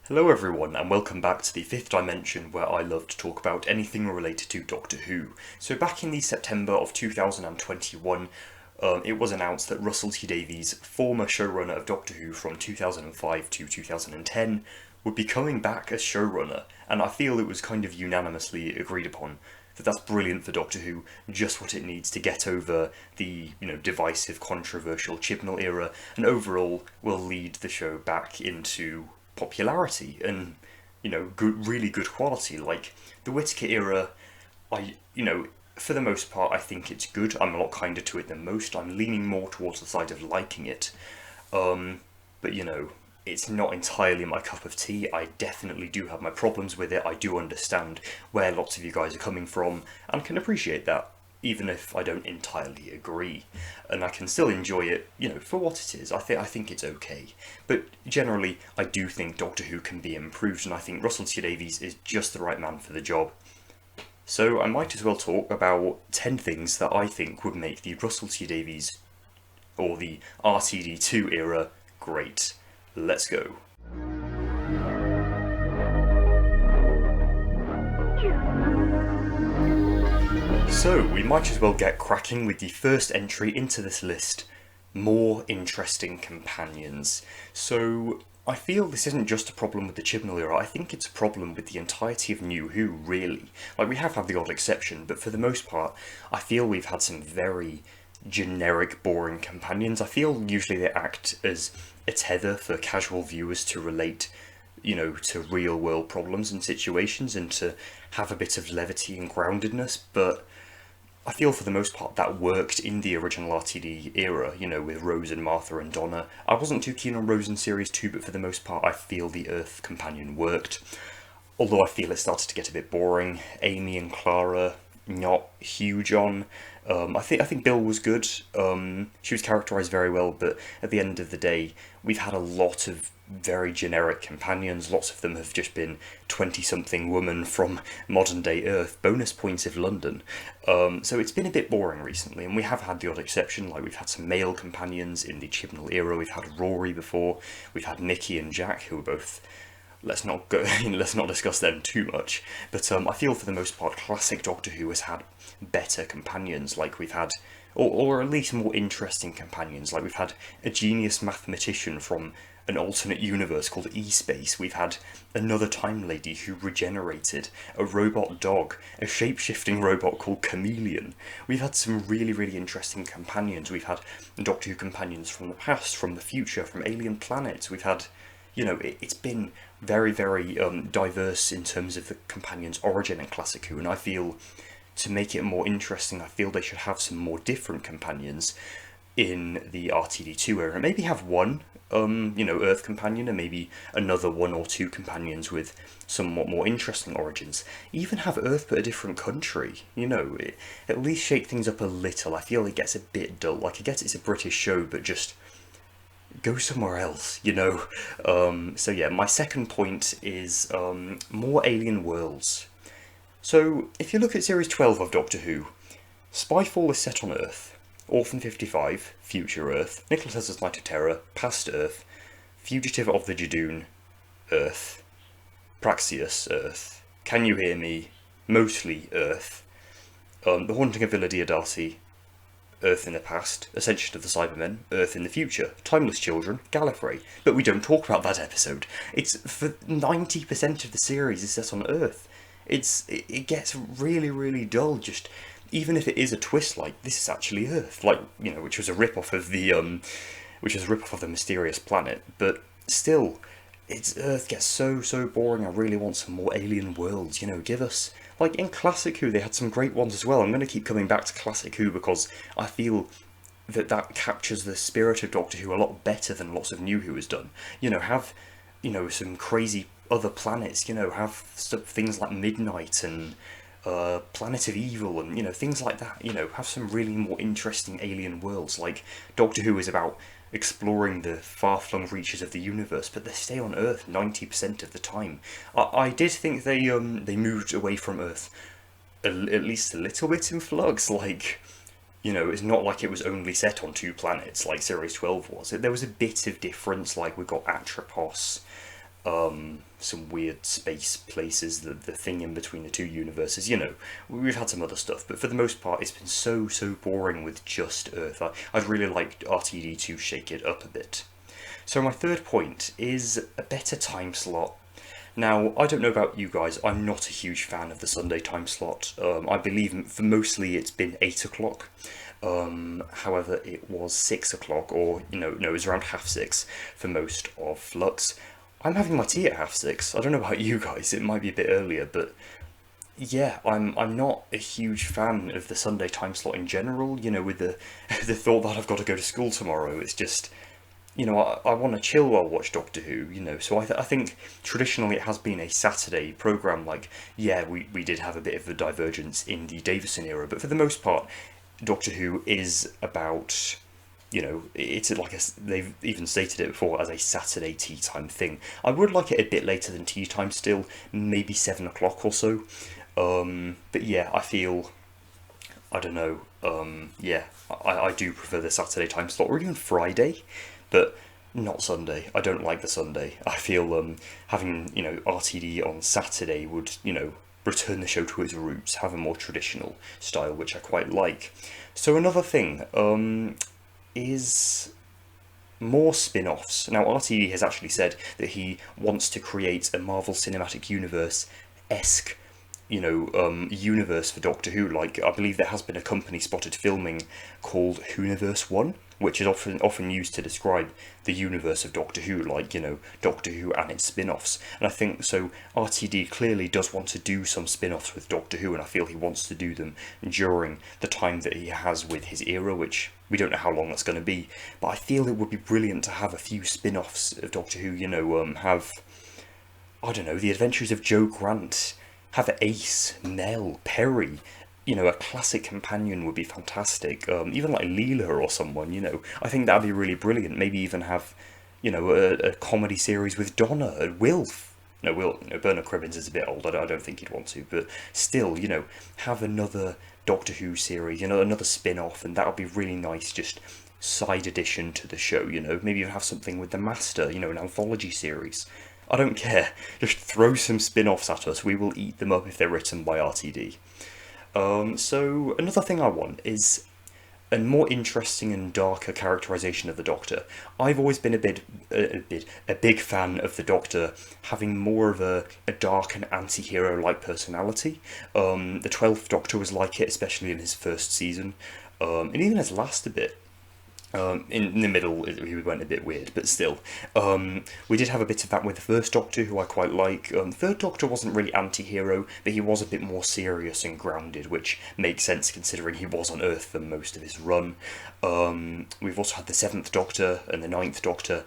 Hello everyone and welcome back to the fifth dimension where I love to talk about anything related to Doctor Who. So back in the September of 2021, it was announced that Russell T Davies, former showrunner of Doctor Who from 2005 to 2010, would be coming back as showrunner, and I feel it was kind of unanimously agreed upon that that's brilliant for Doctor Who, just what it needs to get over the, divisive, controversial Chibnall era, and overall will lead the show back into popularity and, really good quality. Like, the Whittaker era, for the most part, I think it's good. I'm a lot kinder to it than most. I'm leaning more towards the side of liking it. But, it's not entirely my cup of tea. I definitely do have my problems with it. I do understand where lots of you guys are coming from and can appreciate that, even if I don't entirely agree. And I can still enjoy it, for what it is. I think it's okay. But generally, I do think Doctor Who can be improved, and I think Russell T Davies is just the right man for the job. So I might as well talk about 10 things that I think would make the Russell T Davies, or the RTD2 era, great. Let's go. So, we might as well get cracking with the first entry into this list, more interesting companions. So, I feel this isn't just a problem with the Chibnall era, I think it's a problem with the entirety of New Who, really. Like, we have had the odd exception, but for the most part, I feel we've had some very generic, boring companions. I feel usually they act as a tether for casual viewers to relate, to real world problems and situations and to have a bit of levity and groundedness, but I feel for the most part that worked in the original RTD era, with Rose and Martha and Donna. I wasn't too keen on Rose in Series 2, but for the most part I feel the Earth companion worked. Although I feel it started to get a bit boring. Amy and Clara, not huge on. I think Bill was good. She was characterised very well, but at the end of the day, we've had a lot of very generic companions. Lots of them have just been 20-something women from modern-day Earth, bonus points of London. So it's been a bit boring recently, and we have had the odd exception. Like, we've had some male companions in the Chibnall era. We've had Rory before. We've had Mickey and Jack, who were both... Let's not discuss them too much. But I feel for the most part, classic Doctor Who has had better companions. Like, we've had, or at least more interesting companions. Like, we've had a genius mathematician from an alternate universe called E-Space. We've had another time lady who regenerated, a robot dog, a shape-shifting robot called Chameleon. We've had some really, really interesting companions. We've had Doctor Who companions from the past, from the future, from alien planets. We've had, it's been very, very diverse in terms of the companion's origin in Classic Who, and I feel to make it more interesting, I feel they should have some more different companions in the RTD2 era. Maybe have one, Earth companion, and maybe another one or two companions with somewhat more interesting origins. Even have Earth but a different country, at least shake things up a little. I feel it gets a bit dull. Like, I guess it's a British show, but just go somewhere else, So yeah, my second point is more alien worlds. So if you look at Series 12 of Doctor Who, Spyfall is set on Earth, Orphan 55, Future Earth, Nicholas Tesser's Night of Terror, Past Earth, Fugitive of the Jadoon, Earth, Praxius, Earth, Can You Hear Me, mostly Earth, The Haunting of Villa Diodati, Earth in the Past, Ascension of the Cybermen, Earth in the Future, Timeless Children, Gallifrey. But we don't talk about that episode. It's for 90% of the series is set on Earth. It gets really, really dull. Just even if it is a twist, like this is actually Earth, like which was a rip-off of the Mysterious Planet. But still, Earth gets so boring. I really want some more alien worlds. Give us. Like, in Classic Who, they had some great ones as well. I'm going to keep coming back to Classic Who because I feel that captures the spirit of Doctor Who a lot better than lots of New Who has done. Have, some crazy other planets, have things like Midnight and Planet of Evil and, things like that. Have some really more interesting alien worlds. Like, Doctor Who is about exploring the far-flung reaches of the universe, but they stay on Earth 90% of the time. I did think they moved away from Earth at least a little bit in Flux. Like, it's not like it was only set on two planets like Series 12 was. There was a bit of difference. Like, we got Atropos, some weird space places, the thing in between the two universes. We've had some other stuff, but for the most part, it's been so boring with just Earth. I'd really like RTD to shake it up a bit. So my third point is a better time slot. Now, I don't know about you guys, I'm not a huge fan of the Sunday time slot. I believe for mostly it's been 8 o'clock. However, it was 6 o'clock, or, no, it was around 6:30 for most of Flux. I'm having my tea at 6:30. I don't know about you guys, it might be a bit earlier, but yeah, I'm not a huge fan of the Sunday time slot in general, with the the thought that I've got to go to school tomorrow. It's just, I want to chill while I watch Doctor Who, so I think traditionally it has been a Saturday programme. Like, yeah, we did have a bit of a divergence in the Davison era, but for the most part, Doctor Who is about, it's like they've even stated it before as a Saturday tea time thing. I would like it a bit later than tea time still, maybe 7 o'clock or so. But yeah, I don't know, yeah, I do prefer the Saturday time slot, or even Friday, but not Sunday. I don't like the Sunday. I feel having, RTD on Saturday would, return the show to its roots, have a more traditional style, which I quite like. So another thing is more spin-offs. Now, RTD has actually said that he wants to create a Marvel Cinematic Universe-esque universe for Doctor Who. Like, I believe there has been a company spotted filming called Whoniverse 1, which is often used to describe the universe of Doctor Who, like, Doctor Who and its spin-offs. And I think, so RTD clearly does want to do some spin-offs with Doctor Who, and I feel he wants to do them during the time that he has with his era, which we don't know how long that's going to be. But I feel it would be brilliant to have a few spin-offs of Doctor Who, have, I don't know, the adventures of Jo Grant, have Ace, Nell, Perry, a classic companion would be fantastic. Even like Leela or someone, I think that'd be really brilliant. Maybe even have, a comedy series with Donna and Wilf. No, Bernard Cribbins is a bit old. I don't think he'd want to, but still, have another Doctor Who series, another spin-off, and that would be really nice. Just side addition to the show, maybe even have something with the Master, an anthology series. I don't care. Just throw some spin-offs at us. We will eat them up if they're written by RTD. So another thing I want is a more interesting and darker characterization of the Doctor. I've always been a big fan of the Doctor having more of a dark and anti-hero-like personality. The 12th Doctor was like it, especially in his first season, and even his last a bit. In the middle, he went a bit weird, but still. We did have a bit of that with the first Doctor, who I quite like. The third Doctor wasn't really anti-hero, but he was a bit more serious and grounded, which makes sense considering he was on Earth for most of his run. We've also had the 7th Doctor and the 9th Doctor.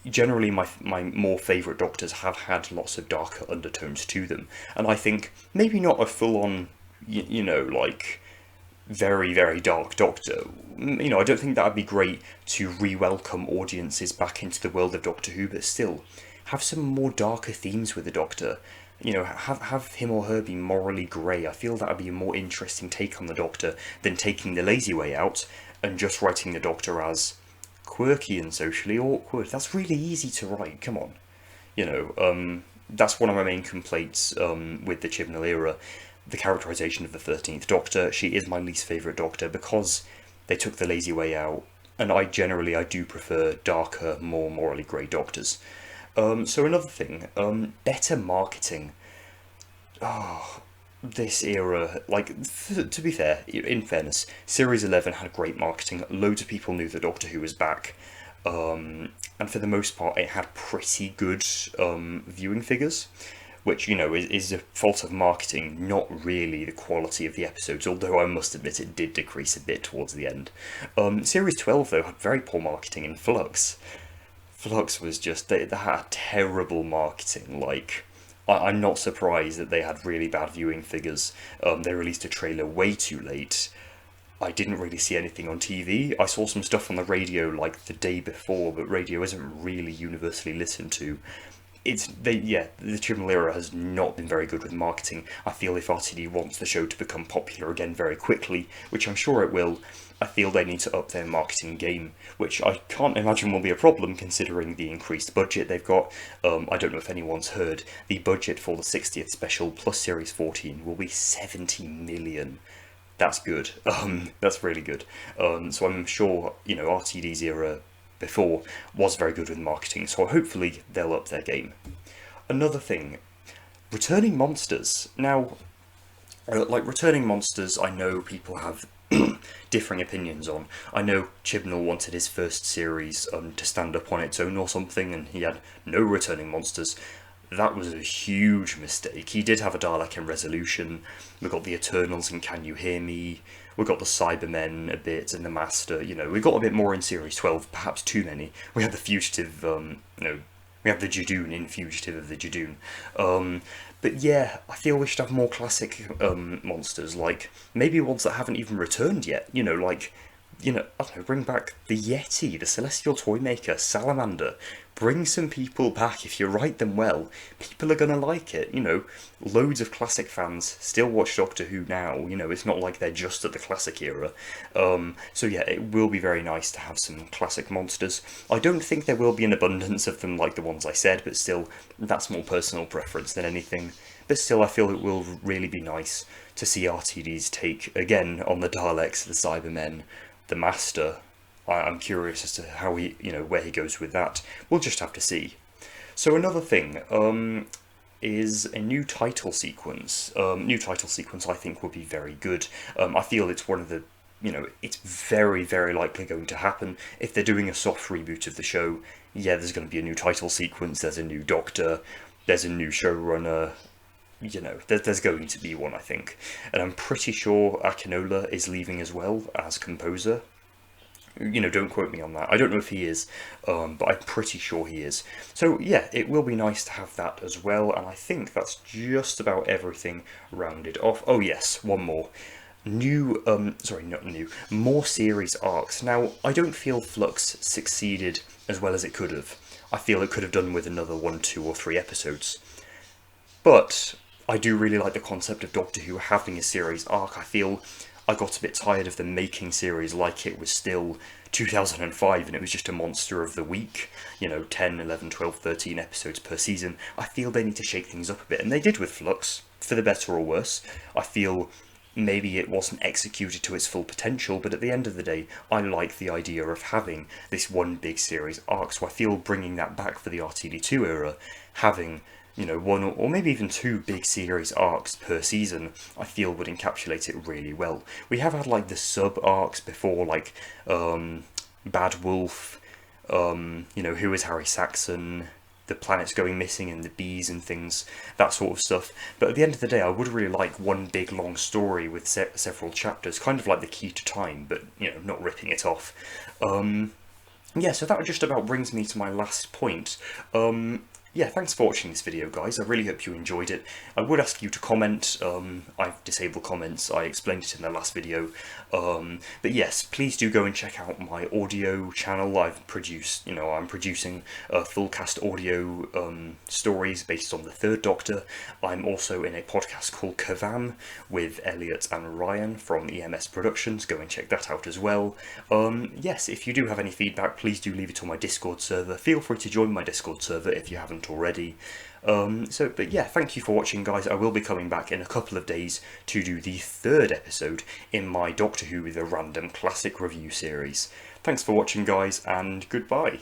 Generally, my more favourite Doctors have had lots of darker undertones to them, and I think maybe not a full-on, like, very, very dark Doctor. I don't think that would be great to re-welcome audiences back into the world of Doctor Who, but still, have some more darker themes with the Doctor. Have him or her be morally grey. I feel that would be a more interesting take on the Doctor than taking the lazy way out and just writing the Doctor as quirky and socially awkward. That's really easy to write, come on. That's one of my main complaints with the Chibnall era. The characterization of the 13th Doctor. She is my least favourite Doctor because they took the lazy way out, and I do prefer darker, more morally grey Doctors. So another thing, better marketing. This era, to be fair, in fairness, Series 11 had great marketing. Loads of people knew that Doctor Who was back, and for the most part it had pretty good viewing figures, which, is a fault of marketing, not really the quality of the episodes, although I must admit it did decrease a bit towards the end. Series 12, though, had very poor marketing in Flux. Flux was just, they had terrible marketing, I'm not surprised that they had really bad viewing figures. They released a trailer way too late. I didn't really see anything on TV. I saw some stuff on the radio, the day before, but radio isn't really universally listened to. the Chibnall era has not been very good with marketing. I feel if RTD wants the show to become popular again very quickly, which I'm sure it will, I feel they need to up their marketing game, which I can't imagine will be a problem considering the increased budget they've got. I don't know if anyone's heard, the budget for the 60th special plus Series 14 will be 70 million. That's good. That's really good. So I'm sure, RTD's era before was very good with marketing, so hopefully they'll up their game. Another thing, returning monsters. Now, returning monsters, I know people have differing opinions on. I know Chibnall wanted his first series to stand up on its own or something, and he had no returning monsters. That was a huge mistake. He did have a Dalek in Resolution. We got the Eternals in Can You Hear Me? We got the Cybermen a bit and the Master. We got a bit more in Series 12, perhaps too many. We had the Fugitive, we have the Jadoon in Fugitive of the Jadoon. But yeah, I feel we should have more classic monsters, like maybe ones that haven't even returned yet. I don't know, bring back the Yeti, the Celestial Toymaker, Salamander. Bring some people back. If you write them well, people are going to like it. Loads of classic fans still watch Doctor Who now. It's not like they're just at the classic era. So yeah, it will be very nice to have some classic monsters. I don't think there will be an abundance of them like the ones I said, but still, that's more personal preference than anything. But still, I feel it will really be nice to see RTD's take again on the Daleks, the Cybermen, the Master. I'm curious as to how where he goes with that. We'll just have to see. So another thing is a new title sequence. New title sequence I think will be very good. I feel it's one of the, it's very, very likely going to happen. If they're doing a soft reboot of the show, yeah, there's going to be a new title sequence, there's a new Doctor, there's a new showrunner. There's going to be one, I think. And I'm pretty sure Akinola is leaving as well as composer. Don't quote me on that. I don't know if he is, but I'm pretty sure he is. So yeah, it will be nice to have that as well, and I think that's just about everything rounded off. Oh yes, one more. More series arcs. Now, I don't feel Flux succeeded as well as it could have. I feel it could have done with another 1, 2 or 3 episodes. But I do really like the concept of Doctor Who having a series arc. I feel I got a bit tired of them making series like it was still 2005 and it was just a monster of the week, 10, 11, 12, 13 episodes per season. I feel they need to shake things up a bit, and they did with Flux, for the better or worse. I feel maybe it wasn't executed to its full potential, but at the end of the day, I like the idea of having this one big series arc, so I feel bringing that back for the RTD2 era, having one or maybe even 2 big series arcs per season, I feel would encapsulate it really well. We have had like the sub arcs before, like Bad Wolf, Who is Harry Saxon, the planets going missing and the bees and things, that sort of stuff. But at the end of the day, I would really like one big long story with several chapters, kind of like the Key to Time, but not ripping it off. Yeah, so that just about brings me to my last point. Yeah, thanks for watching this video, guys. I really hope you enjoyed it. I would ask you to comment. I've disabled comments. I explained it in the last video. But yes, please do go and check out my audio channel. I'm producing full cast audio stories based on the Third Doctor. I'm also in a podcast called Kavam with Elliot and Ryan from EMS Productions. Go and check that out as well. Yes, if you do have any feedback, please do leave it on my Discord server. Feel free to join my Discord server if you haven't already. But yeah, thank you for watching, guys. I will be coming back in a couple of days to do the 3rd episode in my Doctor Who with a Random Classic review series. Thanks for watching, guys, and goodbye.